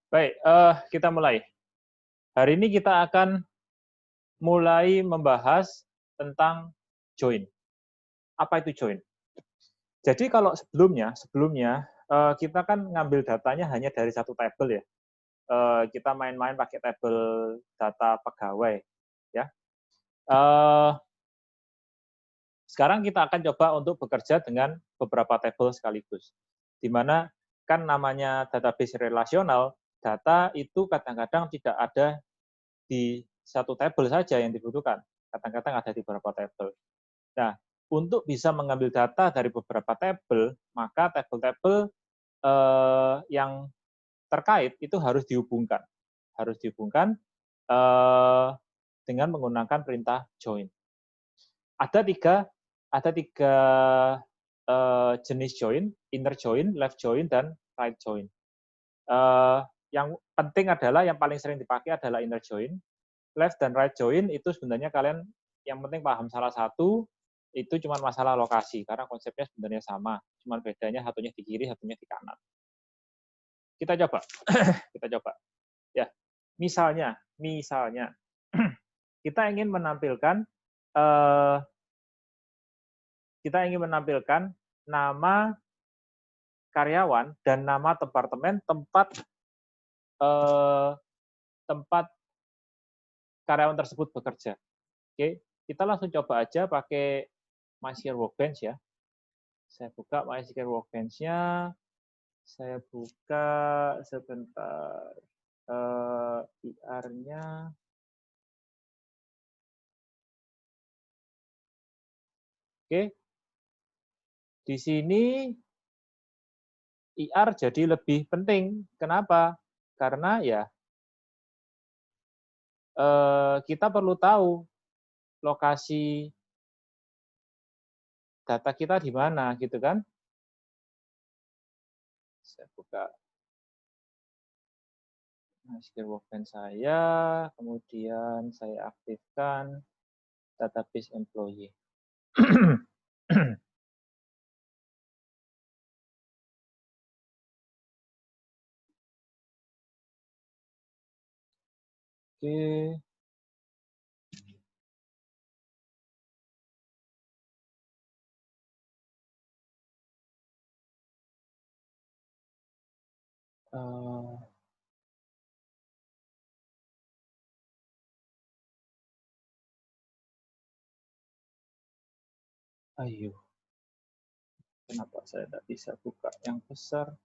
Baik, kita mulai. Hari ini kita akan mulai membahas tentang join. Apa itu join? Jadi kalau sebelumnya kita kan ngambil datanya hanya dari satu tabel ya. Kita main-main pakai tabel data pegawai, ya. Sekarang kita akan coba untuk bekerja dengan beberapa tabel sekaligus, di mana kan namanya database relasional, data itu kadang-kadang tidak ada di satu tabel saja yang dibutuhkan. Kadang-kadang ada di beberapa tabel. Nah, untuk bisa mengambil data dari beberapa tabel, maka tabel-tabel yang terkait itu harus dihubungkan. Harus dihubungkan dengan menggunakan perintah join. Ada tiga jenis join, inner join, left join, dan right join. Yang penting adalah, yang paling sering dipakai adalah inner join. Left dan right join itu sebenarnya kalian yang penting paham salah satu, itu cuma masalah lokasi, karena konsepnya sebenarnya sama, cuma bedanya satunya di kiri, satunya di kanan. Kita coba, kita coba. Ya, misalnya, kita ingin menampilkan nama karyawan dan nama departemen tempat karyawan tersebut bekerja. Oke, kita langsung coba aja pakai MySQL Workbench ya. Saya buka MySQL Workbench-nya. Saya buka sebentar IR-nya. Oke, di sini IR jadi lebih penting. Kenapa? Karena ya kita perlu tahu lokasi data kita di mana, gitu kan? Saya buka MySQL Workbench saya, kemudian saya aktifkan database employee. Oke. Ayo. Kenapa saya tidak bisa buka yang besar?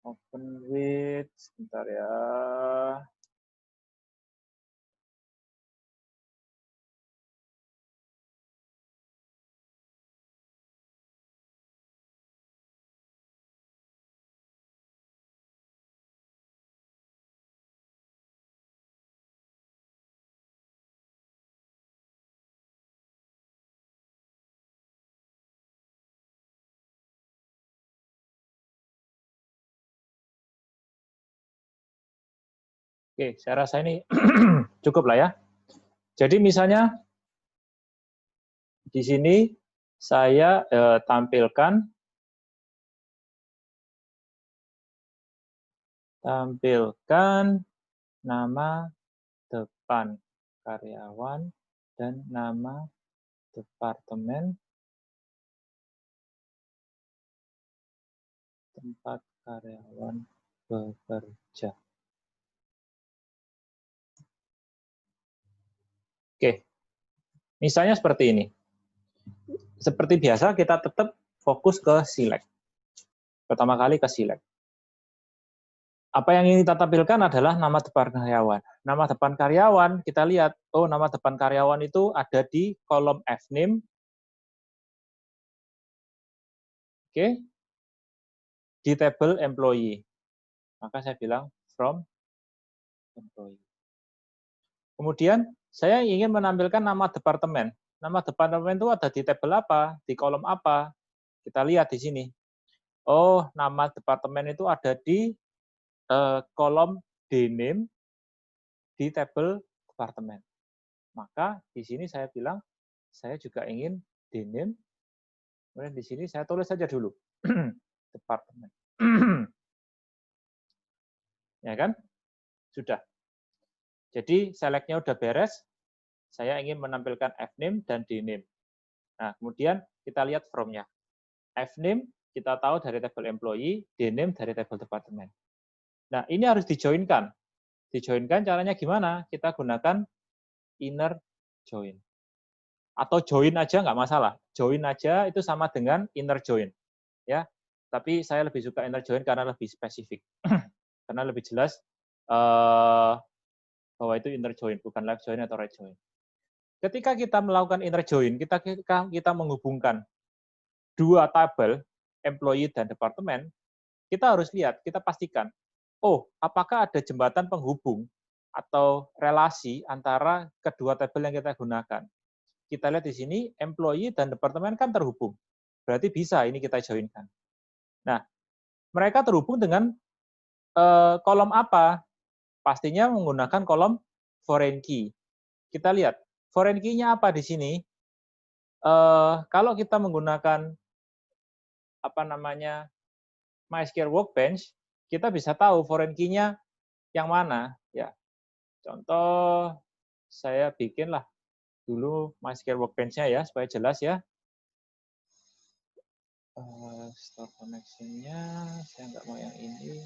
Open with, sebentar ya. Oke, saya rasa ini cukup lah ya. Jadi misalnya di sini saya tampilkan nama depan karyawan dan nama departemen tempat karyawan bekerja. Oke, misalnya seperti ini. Seperti biasa kita tetap fokus ke select. Pertama kali ke select. Apa yang ingin kita tampilkan adalah nama depan karyawan. Nama depan karyawan, kita lihat, oh nama depan karyawan itu ada di kolom fname. Oke, di tabel employee. Maka saya bilang from employee. Kemudian saya ingin menampilkan nama departemen. Nama departemen itu ada di tabel apa, di kolom apa. Kita lihat di sini. Oh, nama departemen itu ada di kolom dname di tabel departemen. Maka di sini saya bilang, saya juga ingin dname. Kemudian di sini saya tulis saja dulu departemen. Ya kan? Sudah. Jadi select-nya udah beres, saya ingin menampilkan Fname dan Dname. Nah, kemudian kita lihat from-nya. Fname kita tahu dari tabel employee, Dname dari tabel departemen. Nah, ini harus dijoinkan. Dijoinkan caranya gimana? Kita gunakan inner join. Atau join aja nggak masalah. Join aja itu sama dengan inner join. Ya, tapi saya lebih suka inner join karena lebih spesifik. Karena lebih jelas bahwa itu inner join, bukan left join atau right join. Ketika kita melakukan inner join, kita menghubungkan dua tabel, employee dan departemen, kita harus lihat, kita pastikan, oh, apakah ada jembatan penghubung atau relasi antara kedua tabel yang kita gunakan. Kita lihat di sini, employee dan departemen kan terhubung. Berarti bisa ini kita joinkan. Nah, mereka terhubung dengan kolom apa? Pastinya menggunakan kolom foreign key. Kita lihat, foreign key-nya apa di sini? Kalau kita menggunakan apa namanya MySQL Workbench, kita bisa tahu foreign key-nya yang mana. Ya, contoh saya bikinlah dulu MySQL Workbench-nya ya supaya jelas ya. Store connection-nya saya nggak mau yang ini.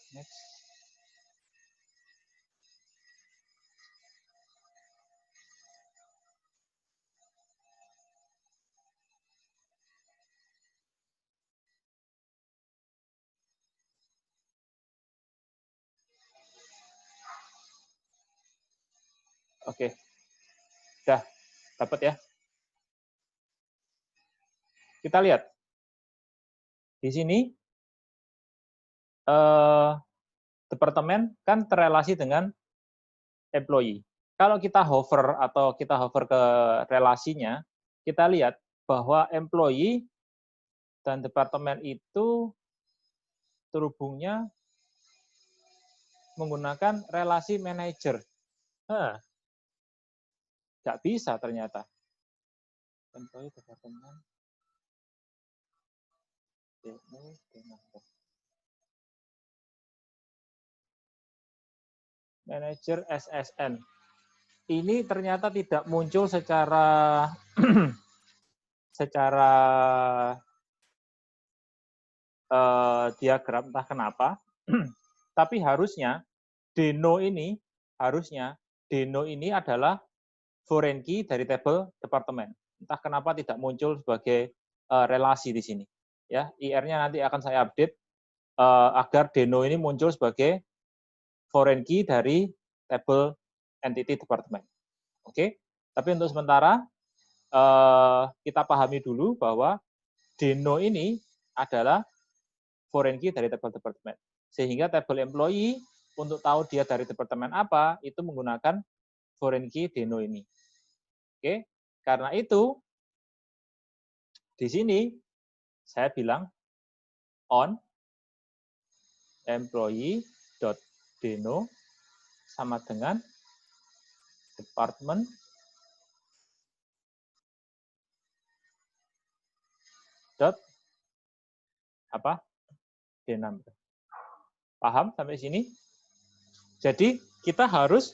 Next. Oke, udah dapat ya. Kita lihat di sini departemen kan terrelasi dengan employee. Kalau kita hover ke relasinya, kita lihat bahwa employee dan departemen itu terhubungnya menggunakan relasi manager. Nggak bisa ternyata. Employee departemen. Manager SSN. Ini ternyata tidak muncul secara diagram entah kenapa. Tapi harusnya Deno ini adalah foreign key dari tabel departemen. Entah kenapa tidak muncul sebagai relasi di sini. Ya, IR-nya nanti akan saya update agar Deno ini muncul sebagai foreign key dari tabel entity departemen. Oke, tapi untuk sementara kita pahami dulu bahwa Deno ini adalah foreign key dari tabel departemen. Sehingga tabel employee untuk tahu dia dari departemen apa itu menggunakan foreign key Deno ini. Oke, karena itu di sini saya bilang on employee.deno sama dengan department dot apa dnumber. Paham sampai sini? Jadi kita harus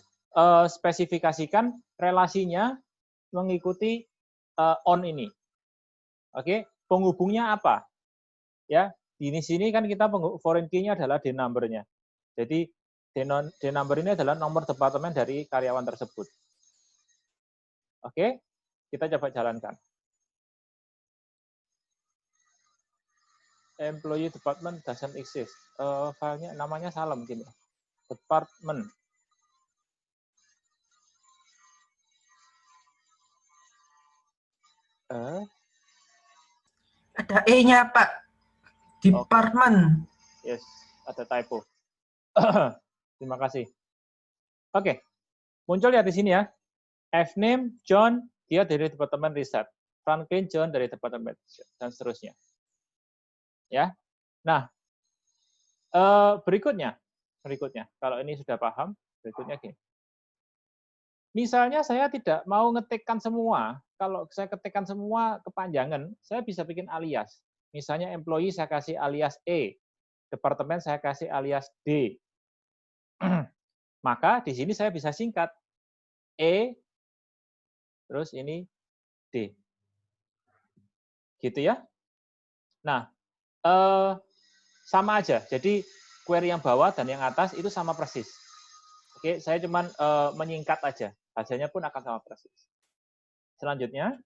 spesifikasikan relasinya mengikuti on ini. Oke, penghubungnya apa? Ya, di sini kan kita foreign key-nya adalah dnumber-nya. Jadi dnumber ini adalah nomor departemen dari karyawan tersebut. Oke, kita coba jalankan. Employee department doesn't exist. Filenya namanya salah mungkin. Department. Ada E-nya, Pak. Department. Okay. Yes, ada typo. Terima kasih. Oke, muncul ya di sini ya. Fname John, dia dari departemen riset. Franklin John dari departemen dan seterusnya. Ya. Nah, berikutnya, kalau ini sudah paham, berikutnya gini. Misalnya saya tidak mau ngetikkan semua. Kalau saya ketikkan semua kepanjangan, saya bisa bikin alias. Misalnya employee saya kasih alias E, departemen saya kasih alias D. Maka di sini saya bisa singkat E, terus ini D. Gitu ya. Nah, sama aja. Jadi query yang bawah dan yang atas itu sama persis. Oke, saya cuman menyingkat aja. Hasilnya pun akan sama persis. Selanjutnya,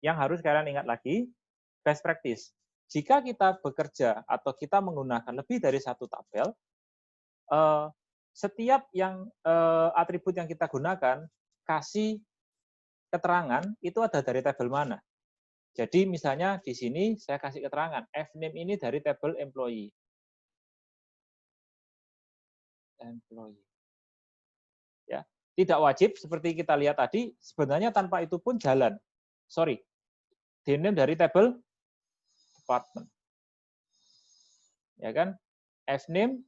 yang harus kalian ingat lagi, best practice. Jika kita bekerja atau kita menggunakan lebih dari satu tabel, setiap yang atribut yang kita gunakan, kasih keterangan itu ada dari tabel mana. Jadi misalnya di sini saya kasih keterangan, fname ini dari tabel employee. Ya, tidak wajib seperti kita lihat tadi, sebenarnya tanpa itu pun jalan. Sorry, dname dari tabel department. Ya kan? Fname,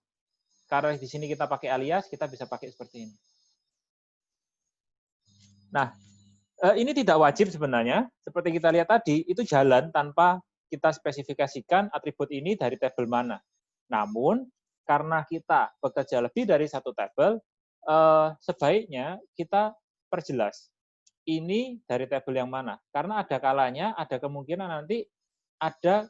karena di sini kita pakai alias, kita bisa pakai seperti ini. Nah, ini tidak wajib sebenarnya, seperti kita lihat tadi, itu jalan tanpa kita spesifikasikan atribut ini dari tabel mana. Namun, karena kita bekerja lebih dari satu tabel, sebaiknya kita perjelas. Ini dari tabel yang mana. Karena ada kalanya, ada kemungkinan nanti ada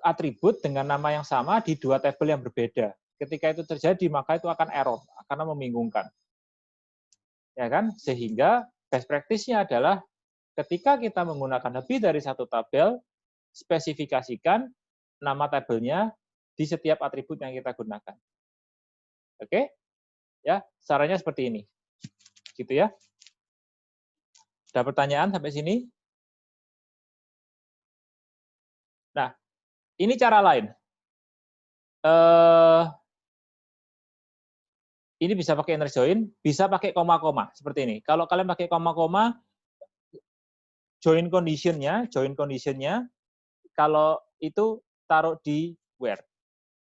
atribut dengan nama yang sama di dua tabel yang berbeda. Ketika itu terjadi, maka itu akan error, karena membingungkan. Ya kan? Sehingga best practice-nya adalah ketika kita menggunakan lebih dari satu tabel, spesifikasikan nama tabelnya di setiap atribut yang kita gunakan. Oke? Ya, caranya seperti ini. Gitu ya. Ada pertanyaan sampai sini? Nah, ini cara lain. Ini bisa pakai inner join, bisa pakai koma-koma seperti ini. Kalau kalian pakai koma-koma, join condition-nya, kalau itu taruh di where,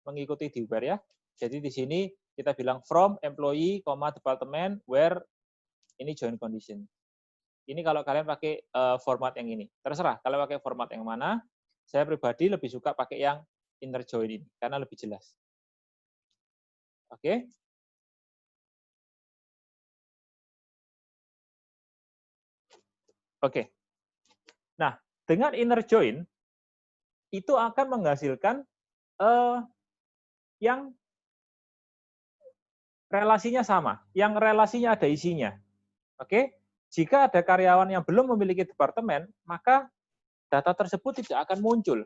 mengikuti di where ya. Jadi di sini kita bilang from employee, department, where ini join condition. Ini kalau kalian pakai format yang ini. Terserah, kalau pakai format yang mana. Saya pribadi lebih suka pakai yang inner join ini, karena lebih jelas. Oke? Oke. Nah, dengan inner join, itu akan menghasilkan yang relasinya sama, yang relasinya ada isinya. Oke? Jika ada karyawan yang belum memiliki departemen, maka data tersebut tidak akan muncul.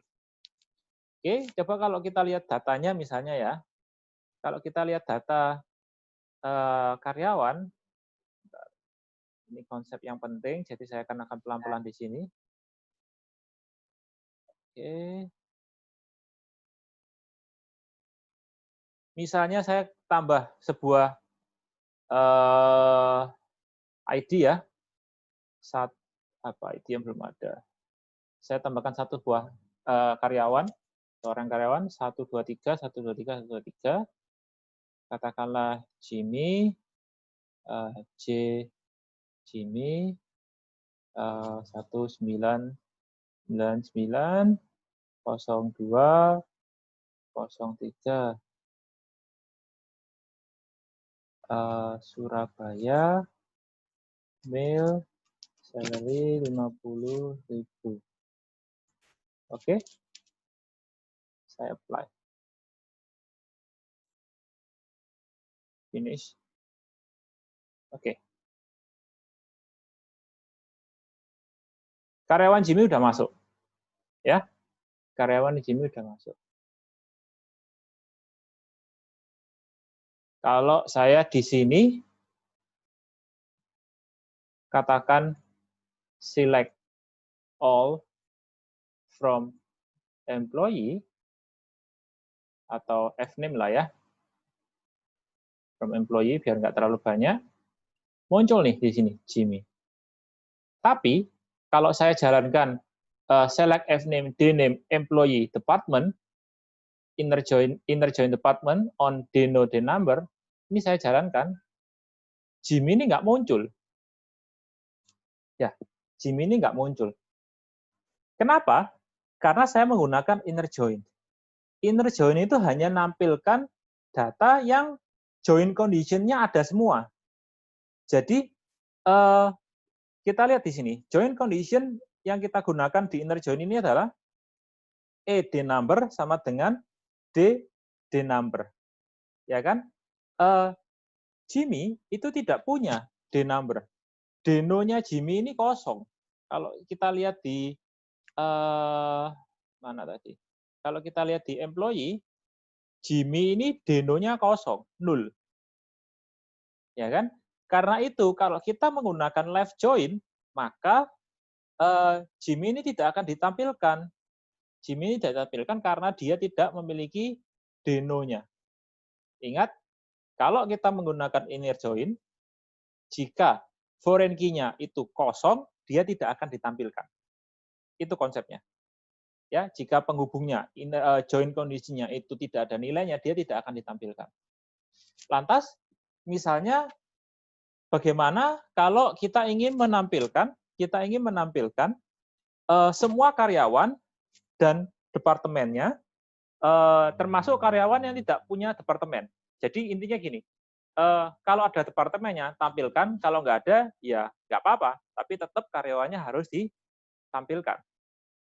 Oke, coba kalau kita lihat datanya misalnya ya, kalau kita lihat data karyawan, ini konsep yang penting, jadi saya akan pelan-pelan di sini. Oke. Misalnya saya tambah sebuah ID ya, ID yang belum ada. Saya tambahkan satu buah karyawan, seorang karyawan, 123, 123, 123. Katakanlah Jimmy, Jimmy, 1999, 02, 03, Surabaya, mail, salary 50.000. Oke, saya apply. Finish. Oke. Karyawan Jimmy udah masuk. Ya. Karyawan Jimmy udah masuk. Kalau saya di sini katakan select all from employee atau fname lah ya. From employee biar nggak terlalu banyak. Muncul nih di sini Jimmy. Tapi kalau saya jalankan select fname, dname, employee, department, inner join department on dno dnumber, ini saya jalankan, Jimmy ini nggak muncul. Ya, Jimmy ini nggak muncul. Kenapa? Karena saya menggunakan inner join. Inner join itu hanya nampilkan data yang join condition-nya ada semua. Jadi kita lihat di sini, join condition yang kita gunakan di inner join ini adalah ed number sama dengan d number, ya kan? Jimmy itu tidak punya d number. Denonya Jimmy ini kosong. Kalau kita lihat di mana tadi? Kalau kita lihat di employee, Jimmy ini denonya kosong, 0. Ya kan? Karena itu kalau kita menggunakan left join, maka Jimmy ini tidak akan ditampilkan. Jimmy ini tidak ditampilkan karena dia tidak memiliki denonya. Ingat, kalau kita menggunakan inner join, jika foreign key-nya itu kosong, dia tidak akan ditampilkan. Itu konsepnya. Ya, jika penghubungnya, join condition-nya itu tidak ada nilainya, dia tidak akan ditampilkan. Lantas, misalnya bagaimana kalau kita ingin menampilkan semua karyawan dan departemennya, termasuk karyawan yang tidak punya departemen. Jadi intinya gini, kalau ada departemennya, tampilkan. Kalau nggak ada, ya nggak apa-apa. Tapi tetap karyawannya harus ditampilkan.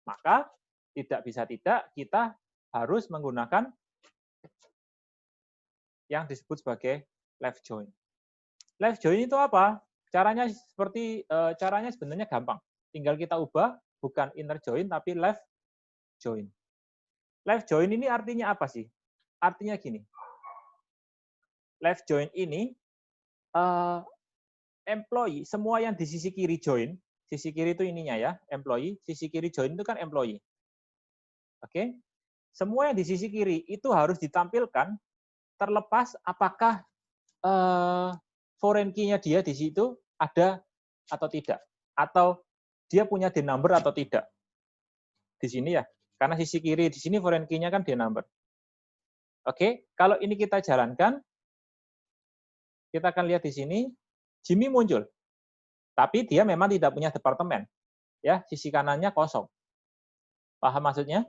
Maka tidak bisa tidak, kita harus menggunakan yang disebut sebagai left join. Left join itu apa? Caranya sebenarnya gampang. Tinggal kita ubah bukan inner join tapi left join. Left join ini artinya apa sih? Artinya gini. Left join ini employee, semua yang di sisi kiri join, sisi kiri itu ininya ya, employee, sisi kiri join itu kan employee. Oke? Semua yang di sisi kiri itu harus ditampilkan terlepas apakah foreign key-nya dia di situ ada atau tidak, atau dia punya D number atau tidak. Di sini ya, karena sisi kiri di sini foreign key-nya kan D number. Oke, kalau ini kita jalankan, kita akan lihat di sini Jimmy muncul, tapi dia memang tidak punya departemen. Ya, sisi kanannya kosong. Paham maksudnya?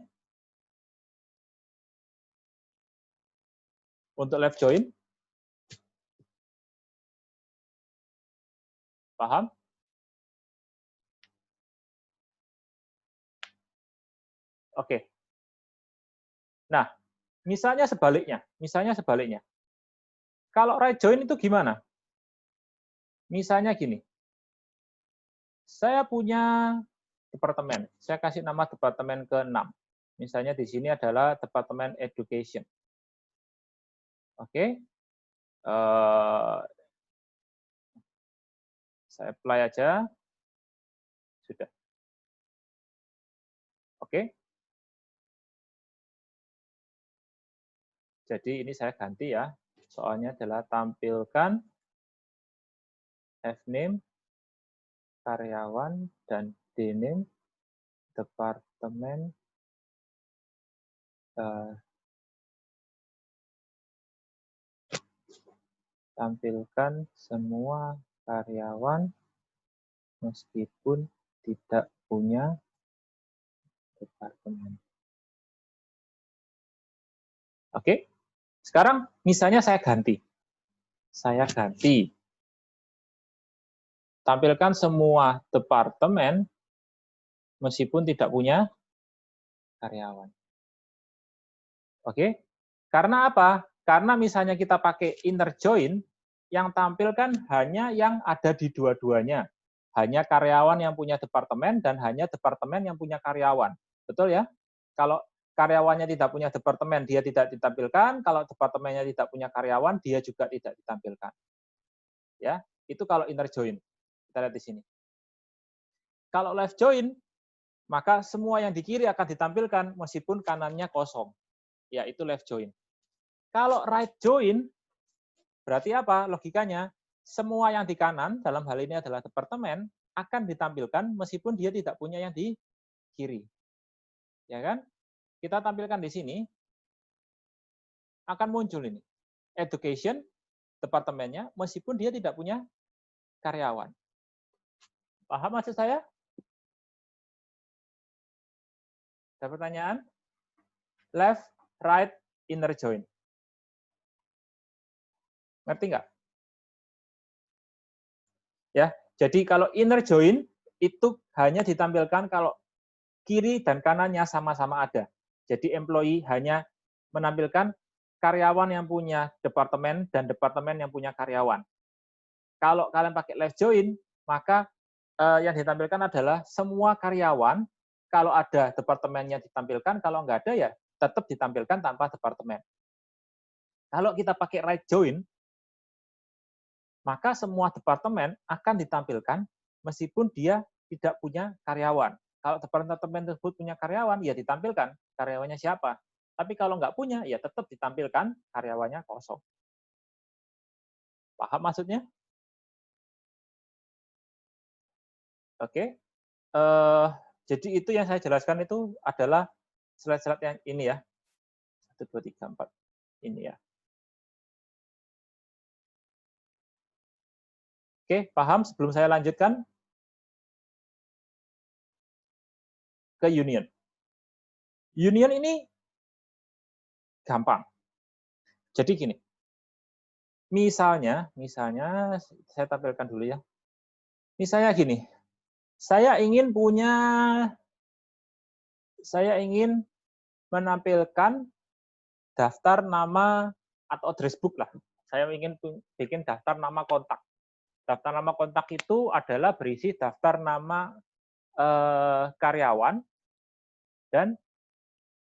Untuk left join? Paham? Oke. Nah, misalnya sebaliknya. Kalau right join itu gimana? Misalnya gini. Saya punya departemen. Saya kasih nama departemen ke-6. Misalnya di sini adalah departemen education. Oke. Saya apply aja. Sudah. Oke. Jadi ini saya ganti ya. Soalnya adalah tampilkan F-name, karyawan, dan D-name, departemen, tampilkan semua karyawan meskipun tidak punya departemen. Oke, sekarang misalnya saya ganti. Tampilkan semua departemen meskipun tidak punya karyawan. Oke, karena apa? Karena misalnya kita pakai inner join, yang tampilkan hanya yang ada di dua-duanya. Hanya karyawan yang punya departemen dan hanya departemen yang punya karyawan. Betul ya? Kalau karyawannya tidak punya departemen, dia tidak ditampilkan. Kalau departemennya tidak punya karyawan, dia juga tidak ditampilkan. Ya, itu kalau inner join. Kita lihat di sini. Kalau left join, maka semua yang di kiri akan ditampilkan meskipun kanannya kosong. Yaitu left join. Kalau right join, berarti apa logikanya? Semua yang di kanan, dalam hal ini adalah departemen, akan ditampilkan meskipun dia tidak punya yang di kiri. Ya kan? Kita tampilkan di sini, akan muncul ini. Education, departemennya, meskipun dia tidak punya karyawan. Paham maksud saya? Ada pertanyaan? Left write inner join. Ngerti nggak? Ya, jadi kalau inner join itu hanya ditampilkan kalau kiri dan kanannya sama-sama ada. Jadi employee hanya menampilkan karyawan yang punya departemen dan departemen yang punya karyawan. Kalau kalian pakai left join, maka yang ditampilkan adalah semua karyawan. Kalau ada departemennya ditampilkan, kalau nggak ada ya tetap ditampilkan tanpa departemen. Kalau kita pakai right join, maka semua departemen akan ditampilkan meskipun dia tidak punya karyawan. Kalau departemen tersebut punya karyawan, ya ditampilkan karyawannya siapa. Tapi kalau nggak punya, ya tetap ditampilkan karyawannya kosong. Paham maksudnya? Oke. Jadi itu yang saya jelaskan itu adalah slide-slide yang ini ya. 1, 2, 3, 4. Ini ya. Oke, paham? Sebelum saya lanjutkan ke union. Union ini gampang. Jadi gini, misalnya saya tampilkan dulu ya. Misalnya gini, saya ingin menampilkan daftar nama atau address book lah. Saya ingin bikin daftar nama kontak. Daftar nama kontak itu adalah berisi daftar nama karyawan dan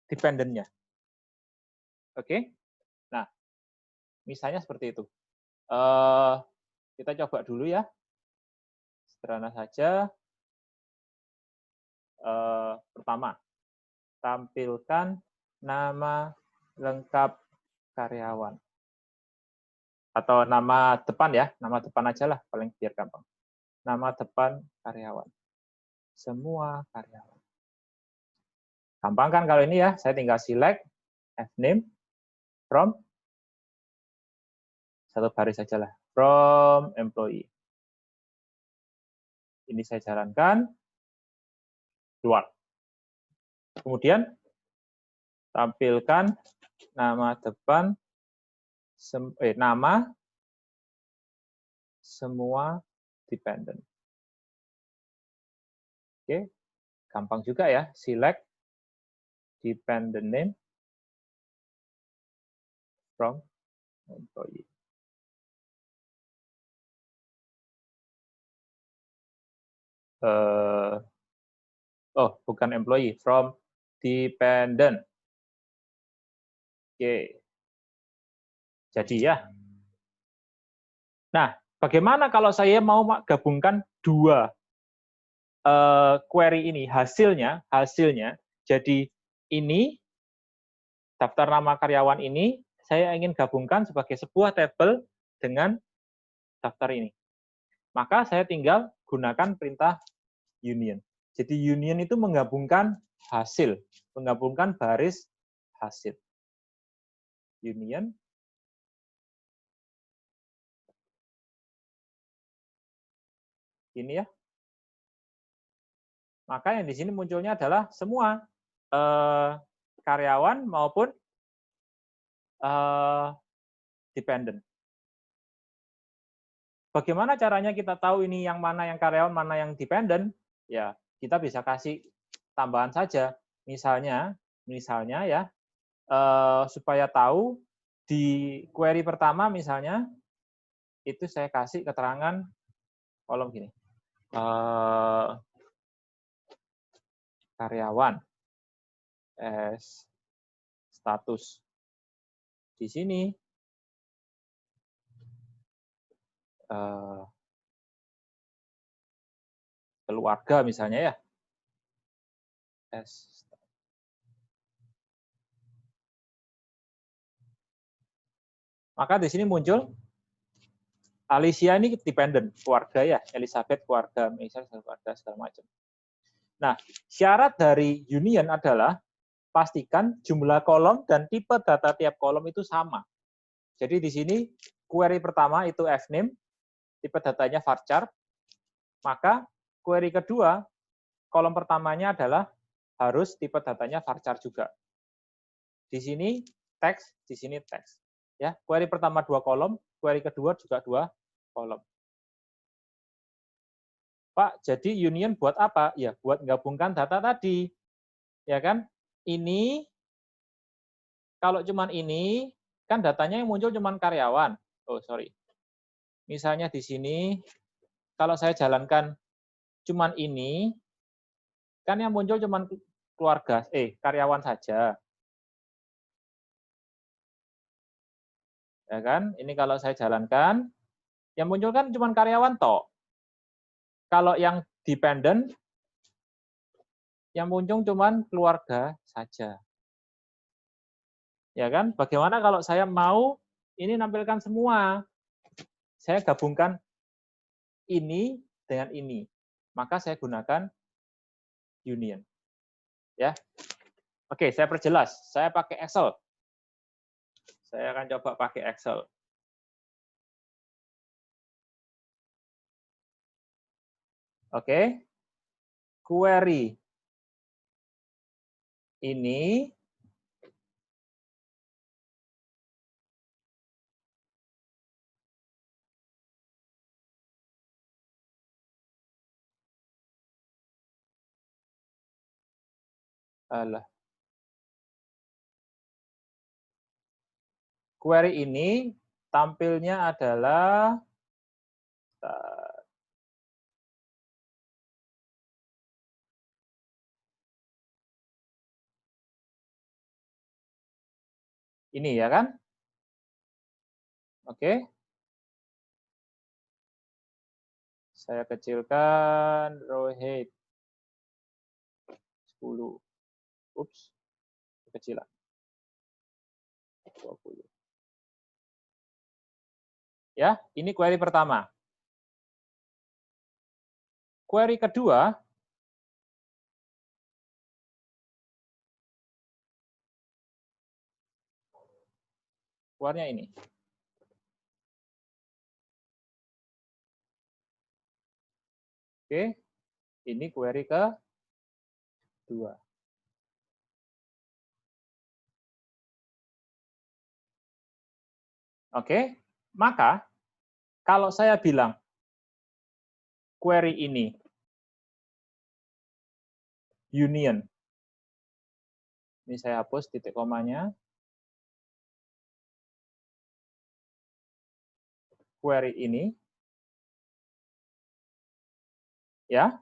dependennya. Oke? Nah, misalnya seperti itu. Kita coba dulu ya. Sederhana saja. Pertama, tampilkan nama lengkap karyawan. Atau nama depan ya, nama depan aja lah, paling biar gampang. Nama depan karyawan. Semua karyawan. Gampang kan kalau ini ya, saya tinggal select, fname, from, satu baris saja lah, from employee. Ini saya jalankan, keluar. Kemudian, tampilkan nama depan, nama semua dependent. Oke, gampang juga ya, select dependent name from employee. Bukan employee, from dependent. Oke. Jadi ya. Nah, bagaimana kalau saya mau gabungkan dua query ini, hasilnya, jadi ini, daftar nama karyawan ini, saya ingin gabungkan sebagai sebuah tabel dengan daftar ini. Maka saya tinggal gunakan perintah union. Jadi union itu menggabungkan hasil, menggabungkan baris hasil. Union. Ini ya. Maka yang di sini munculnya adalah semua karyawan maupun dependent. Bagaimana caranya kita tahu ini yang mana yang karyawan, mana yang dependent? Ya, kita bisa kasih tambahan saja. Misalnya ya, supaya tahu di query pertama misalnya, itu saya kasih keterangan kolom gini. Karyawan as status. Di sini keluarga misalnya ya. Maka di sini muncul Alicia ini dependent, keluarga ya, Elizabeth keluarga, misalnya keluarga segala macam. Nah, syarat dari union adalah pastikan jumlah kolom dan tipe data tiap kolom itu sama. Jadi di sini query pertama itu fname, tipe datanya varchar. Maka query kedua, kolom pertamanya adalah harus tipe datanya varchar juga. di sini teks, di sini teks. Ya, query pertama 2 kolom, query kedua juga 2 kolom. Pak, jadi union buat apa? Ya, buat gabungkan data tadi. Ya kan? Ini kalau cuman ini kan datanya yang muncul cuman karyawan. Oh, sorry. Misalnya di sini kalau saya jalankan cuman ini, kan yang muncul cuman keluarga, karyawan saja. Ya kan? Ini kalau saya jalankan, yang muncul kan cuman karyawan toh. Kalau yang dependent, yang muncul cuman keluarga saja. Ya kan? Bagaimana kalau saya mau ini nampilkan semua? Saya gabungkan ini dengan ini. Maka saya gunakan union. Ya. Oke, saya perjelas. Saya pakai Excel. Saya akan coba pakai Excel. Oke. Query ini query ini tampilnya adalah ini ya kan? Oke. Saya kecilkan row height 10. Ups. Kecilan. 20. Ya, ini query pertama. Query kedua, keluarnya ini. Oke, ini query kedua. Oke, maka kalau saya bilang query ini union, ini saya hapus titik komanya, query ini, ya,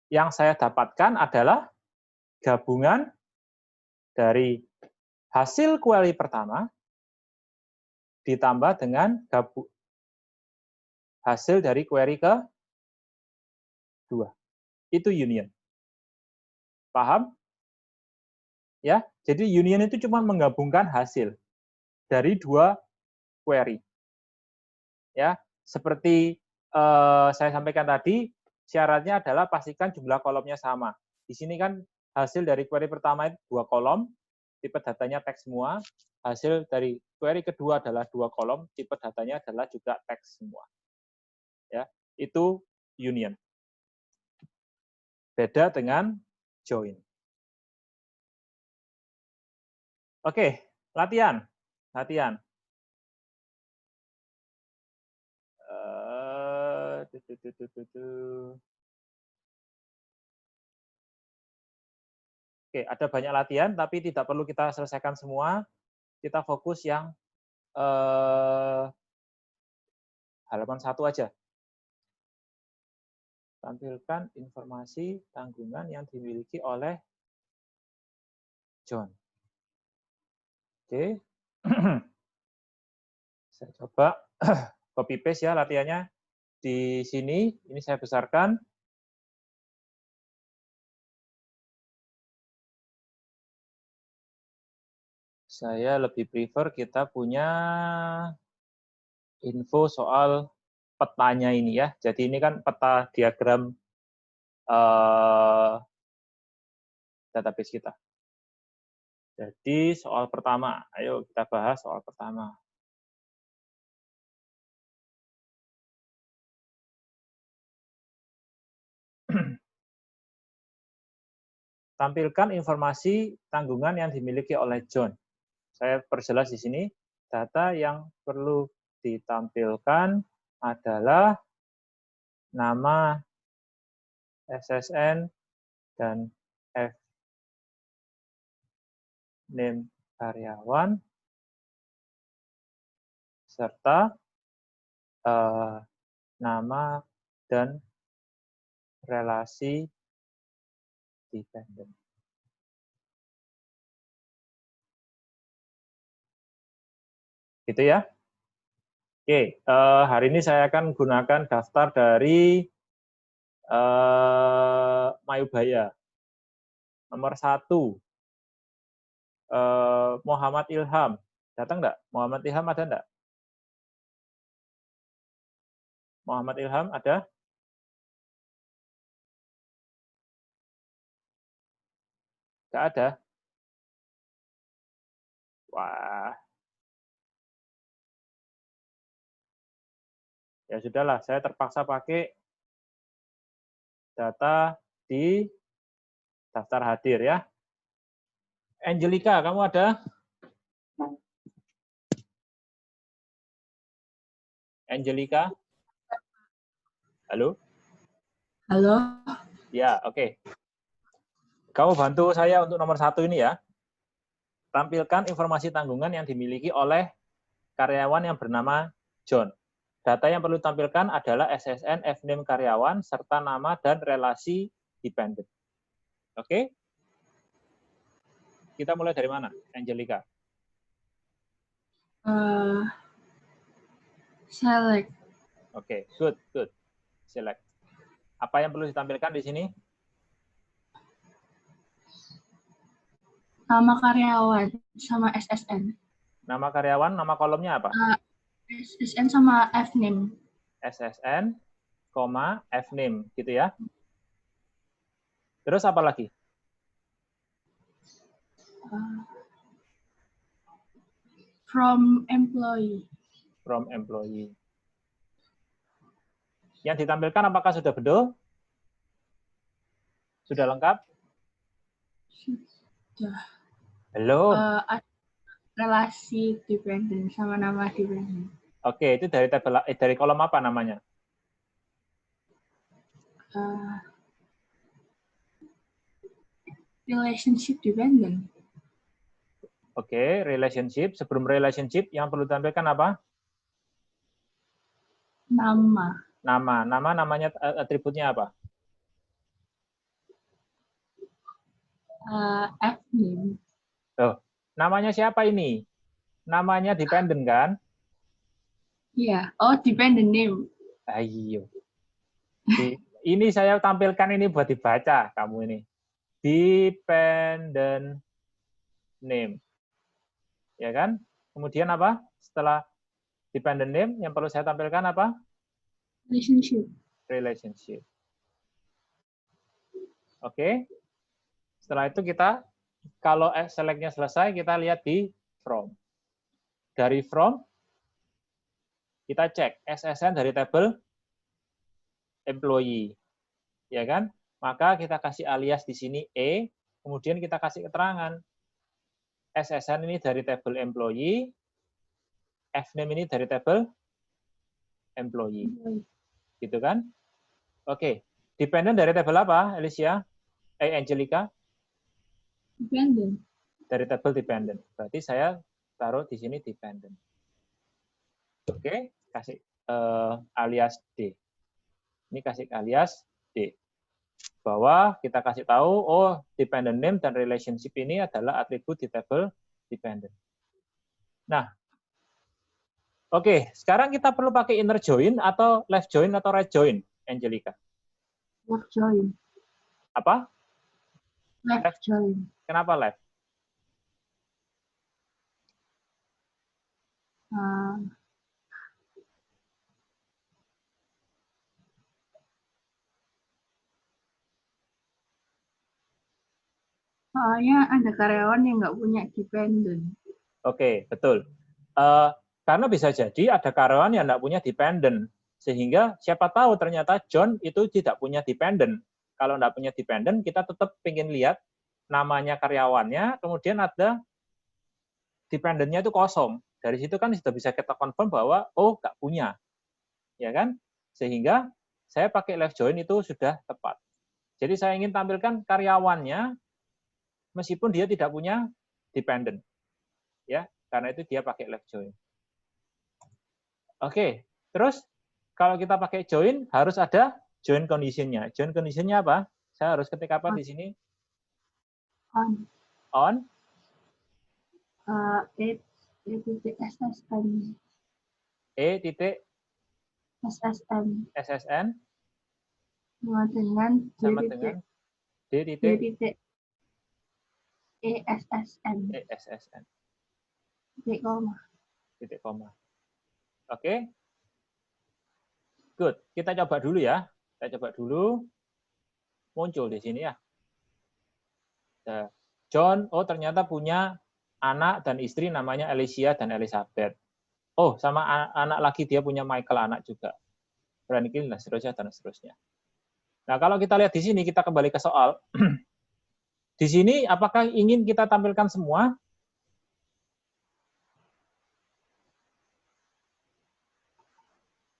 yang saya dapatkan adalah gabungan dari hasil query pertama ditambah dengan hasil dari query kedua. Itu union. Paham? Ya, jadi union itu cuma menggabungkan hasil dari 2 query. Ya, seperti saya sampaikan tadi, syaratnya adalah pastikan jumlah kolomnya sama. Di sini kan hasil dari query pertama itu 2 kolom, tipe datanya teks semua. Hasil dari query kedua adalah 2 kolom, tipe datanya adalah juga teks semua. Ya, itu union. Beda dengan join. Oke, latihan. Latihan. Oke, ada banyak latihan, tapi tidak perlu kita selesaikan semua. Kita fokus yang halaman 1 aja. Tampilkan informasi tanggungan yang dimiliki oleh John. Oke. Saya coba copy paste ya latihannya. Di sini, ini saya besarkan. Saya lebih prefer kita punya info soal petanya ini ya. Jadi ini kan peta diagram database kita. Jadi soal pertama, ayo kita bahas soal pertama. tampilkan informasi tanggungan yang dimiliki oleh John. Saya perjelas di sini, data yang perlu ditampilkan adalah nama, SSN, dan name karyawan, serta nama dan relasi dependen. Gitu ya. Oke, hari ini saya akan gunakan daftar dari Mayubaya. Nomor 1, Muhammad Ilham. Datang enggak? Muhammad Ilham ada enggak? Muhammad Ilham ada? Enggak ada? Wah. Ya sudahlah, saya terpaksa pakai data di daftar hadir ya. Angelica, kamu ada? Angelica? Halo? Halo. Ya, oke. Kamu bantu saya untuk nomor 1 ini ya. Tampilkan informasi tanggungan yang dimiliki oleh karyawan yang bernama John. Data yang perlu ditampilkan adalah SSN, FNAME karyawan, serta nama dan relasi dependen. Oke? Kita mulai dari mana, Angelica? Select. Oke, good. Select. Apa yang perlu ditampilkan di sini? Nama karyawan sama SSN. Nama karyawan, nama kolomnya apa? SSN sama FNAME. SSN, FNAME, gitu ya. Terus apa lagi? From employee. From employee. Yang ditampilkan apakah sudah betul? Sudah lengkap? Sudah. Belum. Relasi dependen sama nama dependen. Oke, itu dari kolom apa namanya? Relationship dependent. Oke, relationship. Sebelum relationship, yang perlu ditampilkan apa? Nama. Namanya atributnya apa? FNAME. Oh, namanya siapa ini? Namanya dependent kan? Iya. Oh, dependent name. Ayo. Ini saya tampilkan ini buat dibaca kamu ini. Dependent name. Ya kan? Kemudian apa? Setelah dependent name, yang perlu saya tampilkan apa? Relationship. Oke. Setelah itu kita, kalau select-nya selesai, kita lihat di from. Dari from, kita cek SSN dari tabel employee. Ya kan? Maka kita kasih alias di sini E, kemudian kita kasih keterangan. SSN ini dari tabel employee, FNAME ini dari tabel employee. Gitu kan? Oke. Dependent dari tabel apa, Alicia? Angelica? Dependent. Dari tabel dependent. Berarti saya taruh di sini dependent. Oke, kasih alias D. Ini kasih alias D. Bahwa kita kasih tahu, oh, dependent name dan relationship ini adalah atribut di tabel dependent. Nah, oke, sekarang kita perlu pakai inner join atau left join atau right join, Angelica? Left join. Apa? Left join. Kenapa left? Soalnya ada karyawan yang nggak punya dependent. Oke, betul. Karena bisa jadi ada karyawan yang nggak punya dependent. Sehingga siapa tahu ternyata John itu tidak punya dependent. Kalau nggak punya dependent, kita tetap ingin lihat namanya karyawannya, kemudian ada dependent-nya itu kosong. Dari situ kan sudah bisa kita confirm bahwa oh nggak punya, ya kan? Sehingga saya pakai left join itu sudah tepat. Jadi saya ingin tampilkan karyawannya meskipun dia tidak punya dependent, ya, karena itu dia pakai left join. Oke, terus kalau kita pakai join harus ada join condition-nya. Join condition-nya apa? Saya harus ketik apa di sini? On. On. E.SSN. E.SSN SSN. Sama dengan sama dengan D.ESSN. ESSN. Titik koma. Titik koma. Oke. Good. Kita coba dulu ya. Kita coba dulu. Muncul di sini ya. Nah, John, oh ternyata punya anak dan istri namanya Alicia dan Elizabeth. Oh, sama anak lagi dia punya Michael anak juga. Franklin dan seterusnya dan seterusnya. Nah, kalau kita lihat di sini, kita kembali ke soal. Di sini, apakah ingin kita tampilkan semua?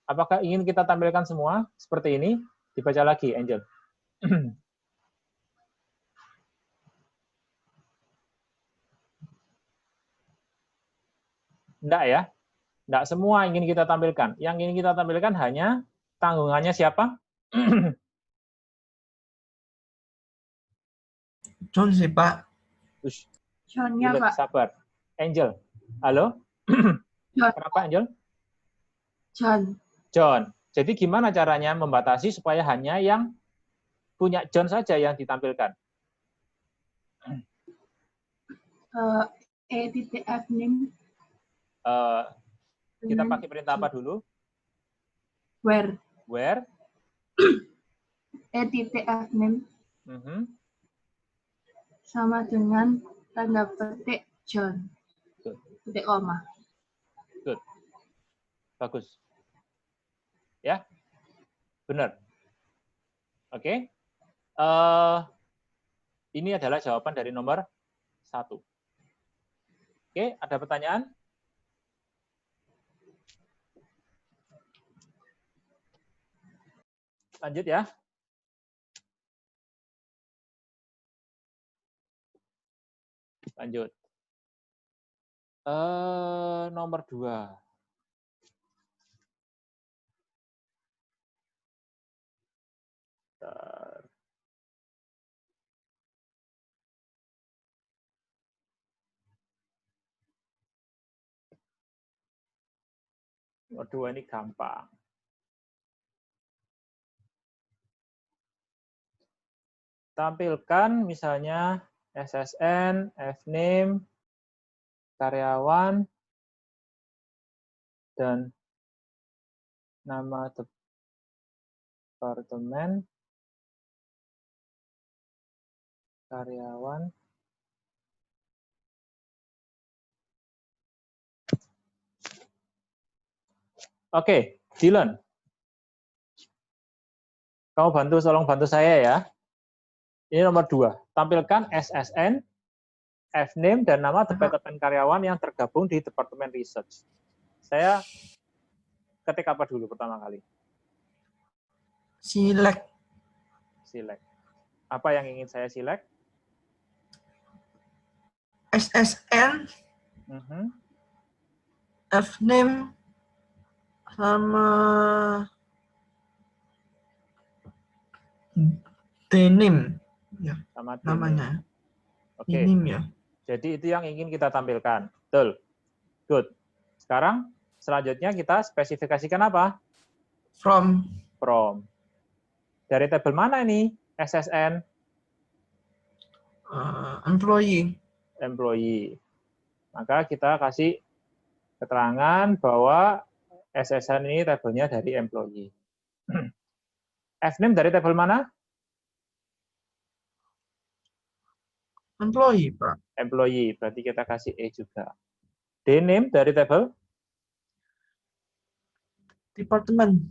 Apakah ingin kita tampilkan semua? Seperti ini. Dibaca lagi, Angel. Enggak ya? Enggak semua ingin kita tampilkan. Yang ingin kita tampilkan hanya tanggungannya siapa? John sih, Pak. John-nya, Pak. Sabar. Angel. Halo? John. Kenapa, Angel? John. Jadi gimana caranya membatasi supaya hanya yang punya John saja yang ditampilkan? E.Fnim. Kita pakai perintah apa dulu? Where. E.Fnim. Sama dengan tanda petik John. Good. Titik koma. Good. Bagus. Ya, benar. Oke. Ini adalah jawaban dari nomor 1. Oke, ada pertanyaan? Lanjut ya. Lanjut. Nomor 2. Nomor 2 ini gampang. Tampilkan misalnya SSN, Fname, karyawan, dan nama departemen, karyawan, oke, Dylan. Kamu tolong bantu saya ya. Ini nomor 2. Tampilkan SSN, Fname, dan nama departemen karyawan yang tergabung di Departemen Research. Saya ketik apa dulu pertama kali? Select. Apa yang ingin saya select? SSN, Fname, sama denim. Ya, sama namanya. Oke. Denim ya. Jadi itu yang ingin kita tampilkan. Betul. Good. Sekarang selanjutnya kita spesifikasikan apa? From. Dari tabel mana ini? SSN? Employee. Maka kita kasih keterangan bahwa SSN ini tabelnya dari employee. Fname dari tabel mana? Employee, Pak. Employee, berarti kita kasih E juga. Dname dari tabel? Departemen.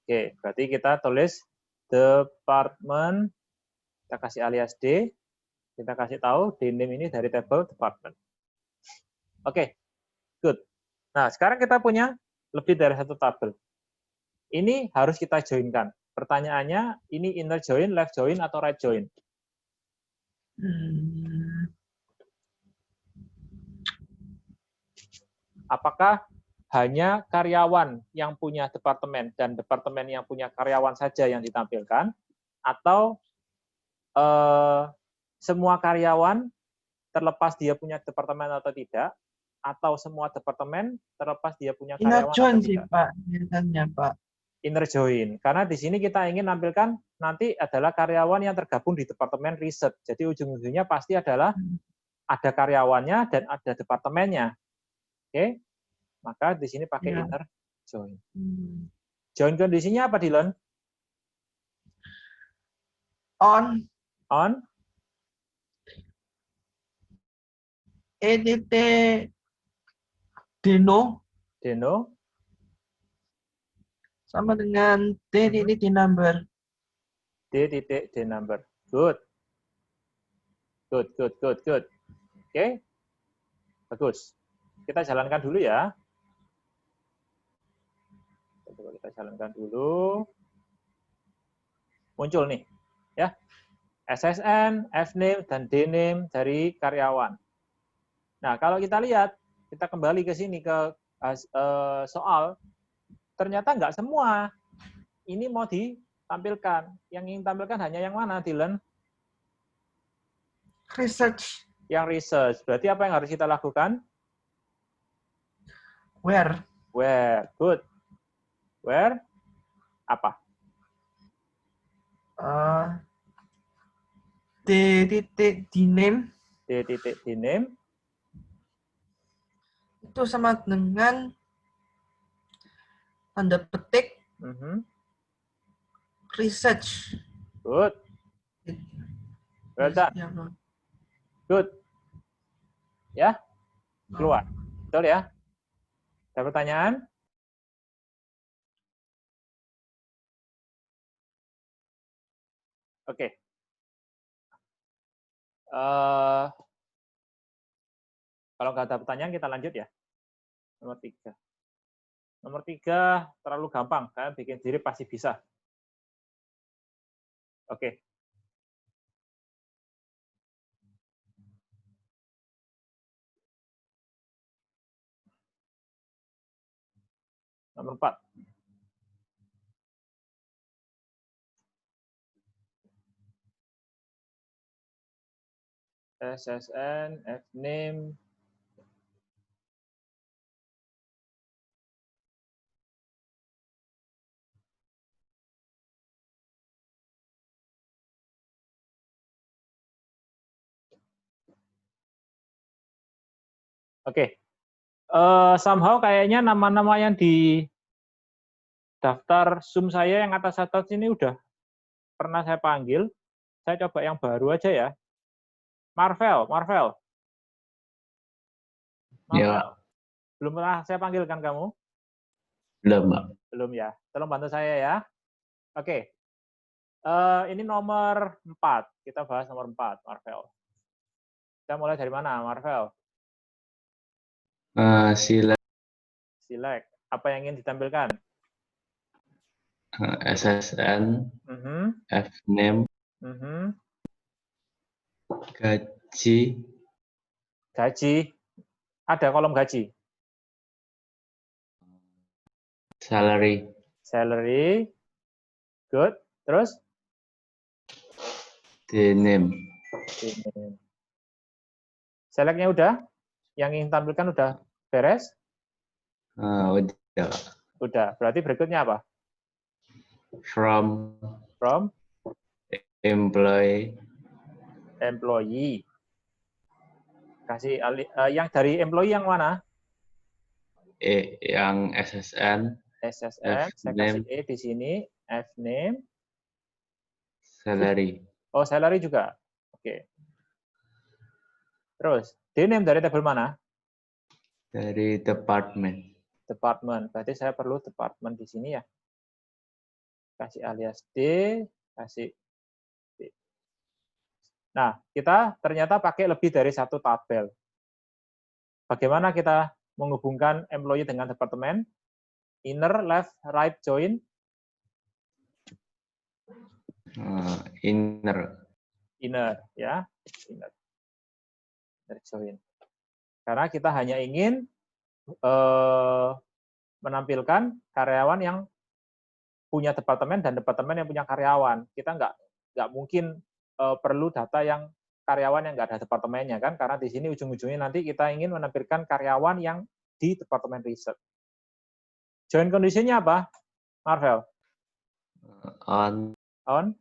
Oke, berarti kita tulis department Kita kasih alias D. Kita kasih tahu dname ini dari tabel department. Oke, good. Nah, sekarang kita punya lebih dari satu tabel. Ini harus kita join-kan. Pertanyaannya, ini inner join, left join, atau right join? Apakah hanya karyawan yang punya departemen dan departemen yang punya karyawan saja yang ditampilkan, atau semua karyawan terlepas dia punya departemen atau tidak, atau semua departemen terlepas dia punya Inner karyawan join atau sih, tidak? Pak. Biasanya, Pak. Inner join. Karena di sini kita ingin nampilkan nanti adalah karyawan yang tergabung di departemen riset. Jadi ujung-ujungnya pasti adalah ada karyawannya dan ada departemennya. Oke? Maka di sini pakai Ya. inner join. Join kondisinya apa, Dylan? On On EDT Deno Deno sama dengan D number. D number. Good. Good. Oke. Bagus. Kita jalankan dulu ya. Coba kita jalankan dulu. Muncul nih, ya. SSN, Fname, dan Dname dari karyawan. Nah, kalau kita lihat, kita kembali ke sini ke soal, ternyata nggak semua ini mau ditampilkan. Yang ingin tampilkan hanya yang mana, Dylan? Research. Yang research. Berarti apa yang harus kita lakukan? Where? Where. Good. Where? Apa? D.Dname D.Dname itu sama dengan tanda petik research. Good. Well done. Good. Ya, keluar. Betul ya? Ada pertanyaan? Oke. Kalau nggak ada pertanyaan, kita lanjut ya. Nomor 3. Nomor 3 terlalu gampang. Kalian bikin sendiri pasti bisa. Oke. Nomor 4. SSN, Fname, Oke. Somehow kayaknya nama-nama yang di daftar Zoom saya yang atas-atas ini udah pernah saya panggil. Saya coba yang baru aja ya. Marvel. Ya. Belum pernah saya panggil kan kamu? Belum, Pak. Belum ya. Tolong bantu saya ya. Oke. Ini nomor 4. Kita bahas nomor 4, Marvel. Kita mulai dari mana, Marvel? Select. Apa yang ingin ditampilkan? SSN, Fname, Gaji. Ada kolom gaji. Salary. Good. Terus? Dname. Select-nya udah? Yang ingin tampilkan udah beres? Udah. Udah. Berarti berikutnya apa? From employee. Kasih yang dari employee yang mana? Yang SSN. SSN. Saya kasih E di sini. Fname. Salary. Oh, salary juga. Oke. Terus, Dname dari tabel mana? Dari department. Berarti saya perlu department di sini ya. Kasih alias D, kasih D. Nah, kita ternyata pakai lebih dari satu tabel. Bagaimana kita menghubungkan employee dengan departemen? Inner, left, right, join. Inner. Inner, ya. Inner join. Karena kita hanya ingin menampilkan karyawan yang punya departemen dan departemen yang punya karyawan. Kita nggak mungkin perlu data yang karyawan yang nggak ada departemennya kan, karena di sini ujung-ujungnya nanti kita ingin menampilkan karyawan yang di departemen riset. Join conditionnya apa, Marvel? On. On.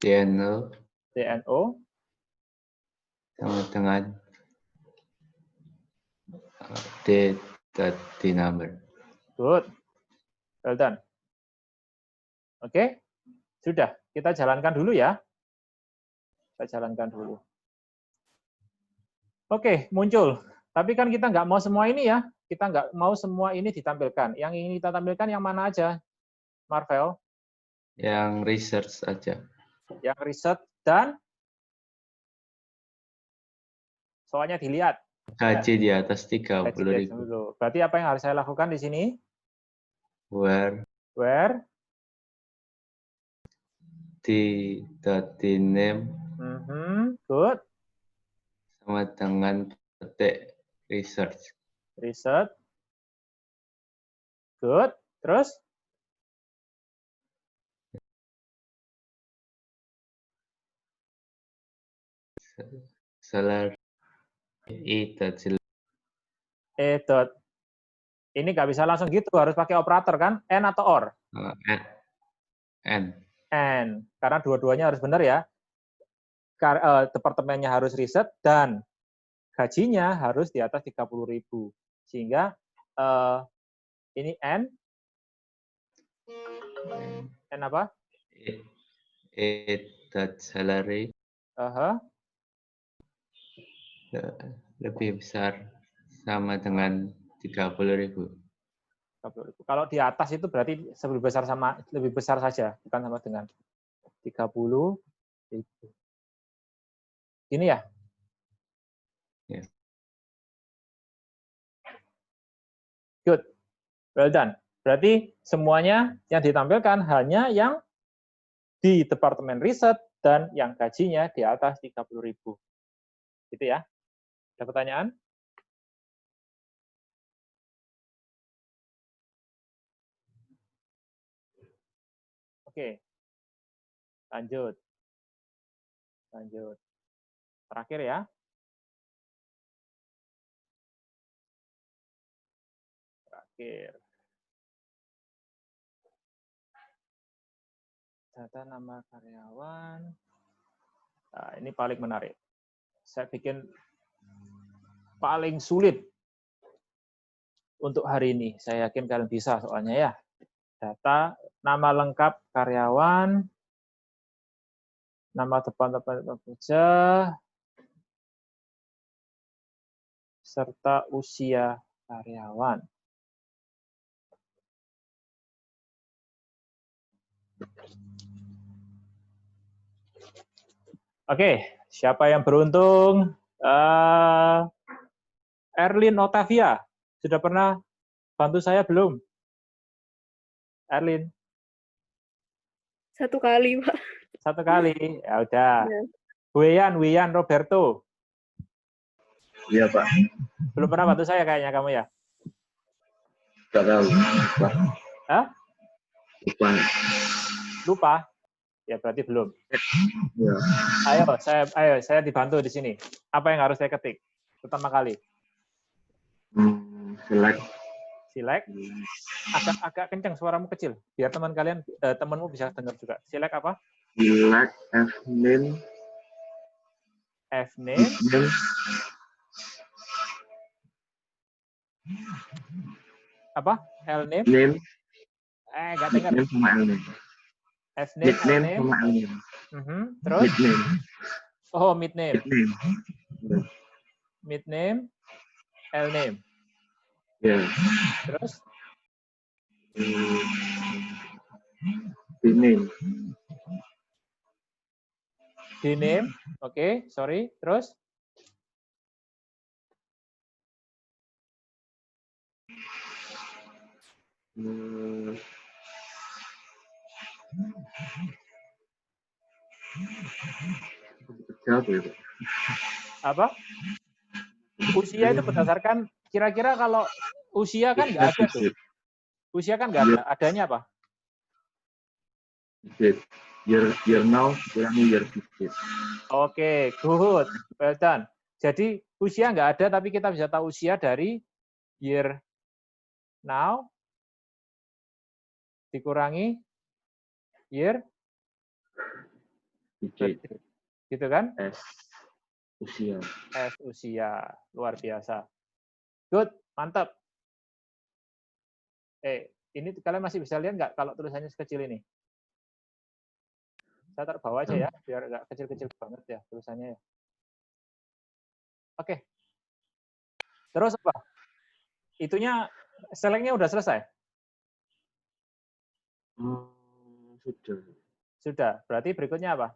DNO sama dengan D number. Good. Well done. Oke. Sudah. Kita jalankan dulu ya. Kita jalankan dulu. Oke, muncul. Tapi kan kita nggak mau semua ini ya. Kita nggak mau semua ini ditampilkan. Yang ingin kita tampilkan yang mana aja, Marvel? Yang research aja. Yang riset dan soalnya dilihat. Gaji di atas 30.000. Berarti apa yang harus saya lakukan di sini? Where name Good. sama dengan petik research. Good. Terus? Salary. Ini nggak bisa langsung gitu, harus pakai operator kan? N atau OR? N. Karena dua-duanya harus benar ya. Departemennya harus riset dan gajinya harus di atas 30.000. Sehingga ini N apa? Salary. Lebih besar sama dengan 30.000. Kalau di atas itu berarti lebih besar saja, bukan sama dengan 30.000. Ini ya? Yes. Good. Well done. Berarti semuanya yang ditampilkan hanya yang di departemen riset dan yang gajinya di atas 30.000. Gitu ya. Ada pertanyaan? Oke. Lanjut. Terakhir ya. Data nama karyawan. Nah, ini paling menarik. Saya bikin paling sulit untuk hari ini. Saya yakin kalian bisa soalnya ya. Data, nama lengkap karyawan, nama depan kerja, serta usia karyawan. Oke, siapa yang beruntung? Erlin Otavia, sudah pernah bantu saya belum? Erlin? 1 kali, Pak. 1 kali, ya udah. Ya. Wian Roberto. Iya, Pak. Belum pernah bantu saya kayaknya kamu ya? Nggak tahu. Hah? Lupa. Ya berarti belum. Ya. Ayo, saya dibantu di sini. Apa yang harus saya ketik? Pertama kali. Select. Agak kencang, suaramu kecil. Biar temanmu bisa dengar juga. Select apa? Select F name. Apa? L name? Nggak dengar. Name sama L name. F name, L name. Sama L name. Terus? Mid name. Oh, mid name. mid name, L name. Ya. Terus The name. D name. Oke, sorry. Terus Jawab ya, Pak. apa? Usia itu berdasarkan kira-kira kalau usia kan nggak ada tuh. Usia kan nggak ada. Adanya apa? Year now, kurangi year digit. Oke, good. Well done. Jadi usia nggak ada, tapi kita bisa tahu usia dari year now dikurangi year Digit. gitu kan? S. Usia. S usia. Luar biasa. Good, mantap. Ini kalian masih bisa lihat nggak kalau tulisannya sekecil ini? Saya taruh bawah aja ya, biar nggak kecil-kecil banget ya tulisannya ya. Oke. Terus apa? Itunya select-nya udah selesai? Sudah. Sudah. Berarti berikutnya apa?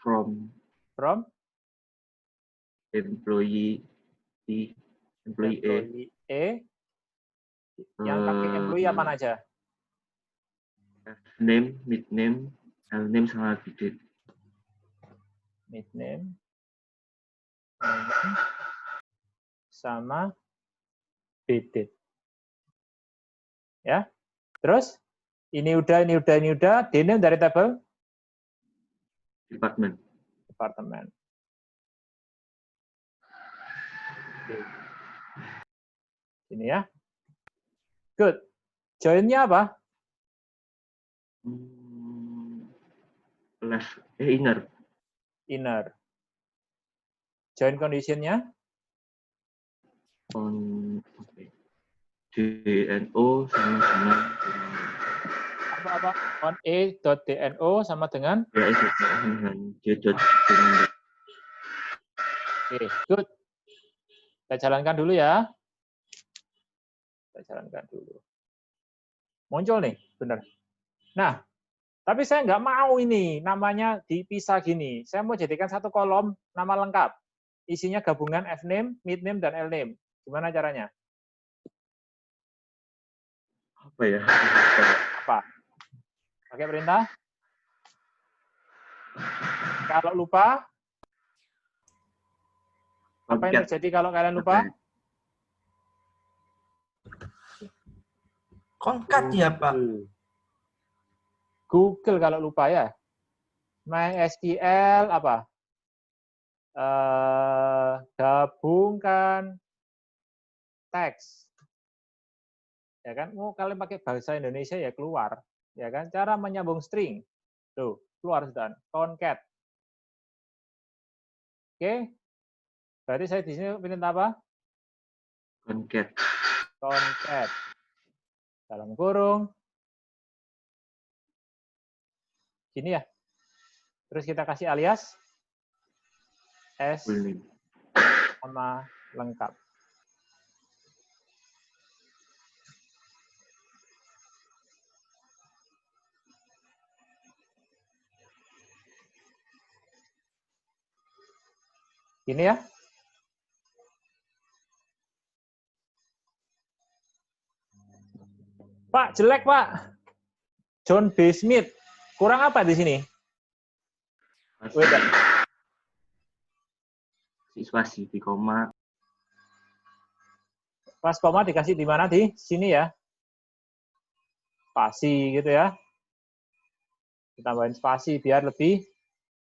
From employee E, employee E. employee E. Yang pakai employee apa aja? Name, mid name, L name sama digit. Mid name, sama digit. Ya. Terus ini udah. D name dari tabel Department. departemen. Ini ya. Good. Join-nya apa? Left, inner. Inner. Join condition-nya? On DNO sama dengan Apa? On A.dno sama dengan? ya itu dengan J.dengan. Oke, good. Kita jalankan dulu ya. Kita jalankan dulu. Muncul nih, benar. Nah, tapi saya nggak mau ini namanya dipisah gini. Saya mau jadikan satu kolom nama lengkap. Isinya gabungan F name, mid name, dan L name. Gimana caranya? Apa ya? Apa? Pakai perintah? Kalau lupa, apa yang terjadi kalau kalian lupa? Konkat ya, Pak. Google kalau lupa ya. MySQL apa? Gabungkan teks. Ya kan? Mau kalian pakai bahasa Indonesia ya keluar. Ya kan? Cara menyambung string. Tuh, keluar sudah. Concat. Oke. Berarti saya di sini pindah apa? Concat. Concat. Dalam kurung. Gini ya. Terus kita kasih alias S sama lengkap. Gini ya. Pak, jelek Pak. John B. Smith. Kurang apa di sini? Spasi di koma. Pas koma dikasih di mana? Di sini ya. Spasi gitu ya. Ditambahin spasi biar lebih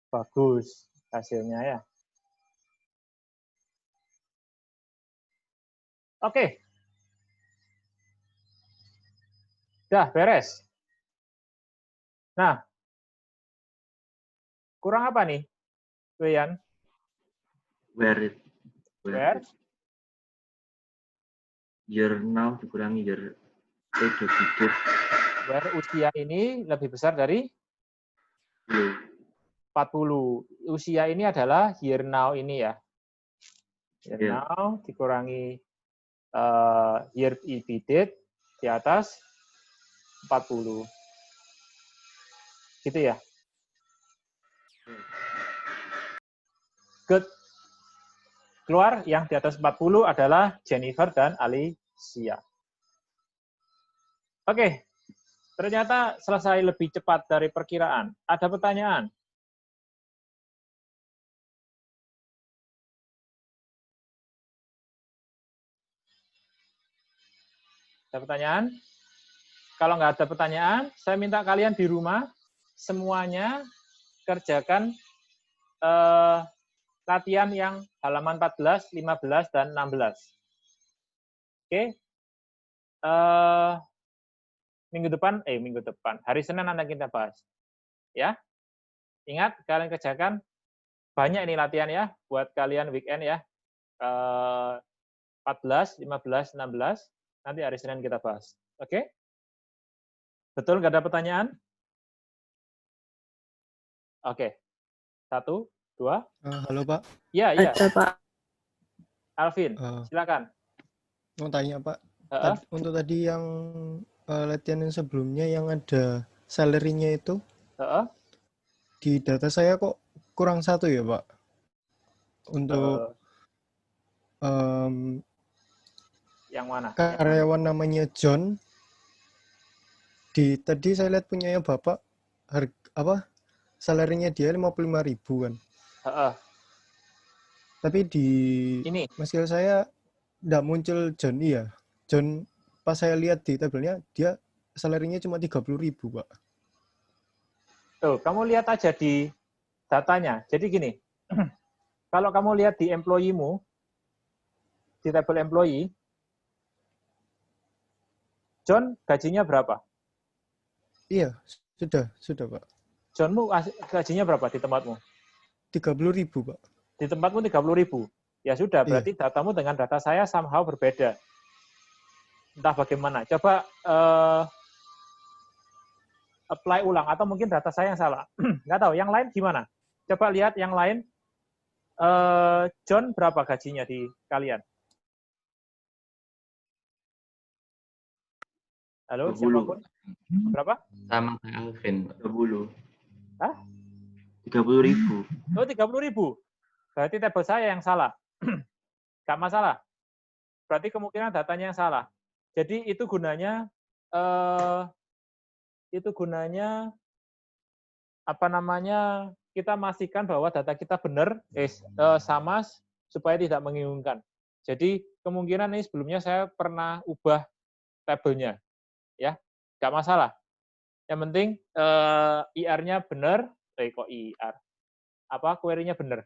bagus hasilnya ya. Oke. Dah beres. Nah, kurang apa nih, Wian? Where? Year now dikurangi year digit. Where usia ini lebih besar dari? 40. Usia ini adalah year now ini ya. Year Iya. now dikurangi year date di atas 40. Gitu ya. Good. Keluar yang di atas 40 adalah Jennifer dan Alicia. Oke. Ternyata selesai lebih cepat dari perkiraan. Ada pertanyaan? Ada pertanyaan? Kalau nggak ada pertanyaan, saya minta kalian di rumah semuanya kerjakan latihan yang halaman 14, 15, dan 16. Oke? Minggu depan, hari Senin nanti kita bahas. Ya? Ingat, kalian kerjakan. Banyak ini latihan ya, buat kalian weekend ya. 14, 15, 16. Nanti hari Senin kita bahas. Oke? Betul, nggak ada pertanyaan? Oke. 1, 2. Halo Pak. Iya, iya. Ada, Pak. Alvin, silakan. Mau tanya Pak, untuk tadi yang latihan yang sebelumnya yang ada salary-nya itu, di data saya kok kurang 1 ya Pak? Untuk yang mana? karyawan namanya John, tadi saya lihat punyanya Bapak, salary-nya dia 55.000 kan. Tapi di skill saya nggak muncul John, iya. John, pas saya lihat di tabelnya, dia salary-nya cuma 30.000 Pak. Tuh, kamu lihat aja di datanya. Jadi gini, kalau kamu lihat di employee-mu, di tabel employee, John gajinya berapa? Iya, sudah Pak. Johnmu gajinya berapa di tempatmu? 30.000 Pak. Di tempatmu 30.000. Ya sudah, berarti datamu dengan data saya somehow berbeda. Entah bagaimana. Coba apply ulang, atau mungkin data saya yang salah. Nggak tahu, yang lain gimana? Coba lihat yang lain. John berapa gajinya di kalian? Halo, 20. siapapun? Berapa? Sama kayak Alvin. 30. Hah? 30.000. Oh, 30.000. Berarti tabel saya yang salah. Nggak masalah. Berarti kemungkinan datanya yang salah. Jadi itu gunanya apa namanya, kita pastikan bahwa data kita benar, sama, supaya tidak membingungkan. Jadi kemungkinan ini sebelumnya saya pernah ubah tabelnya, ya, nggak masalah. Yang penting IR-nya benar, kok IR, query-nya benar,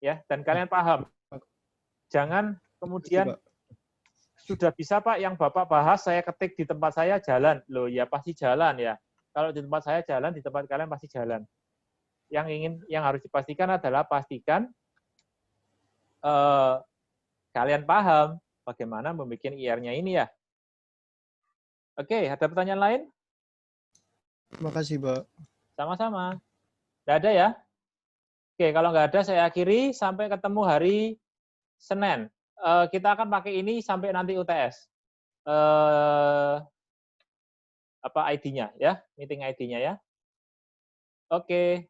ya, dan kalian paham. Jangan kemudian sudah bisa Pak, yang Bapak bahas saya ketik di tempat saya jalan. Loh ya pasti jalan ya. Kalau di tempat saya jalan, di tempat kalian pasti jalan. Yang harus dipastikan adalah pastikan kalian paham bagaimana membuat IR-nya ini ya. Oke, ada pertanyaan lain? Terima kasih, Pak. Sama-sama. Nggak ada ya? Oke, kalau nggak ada saya akhiri. Sampai ketemu hari Senin. Kita akan pakai ini sampai nanti UTS. ID-nya ya, meeting ID-nya ya. Oke.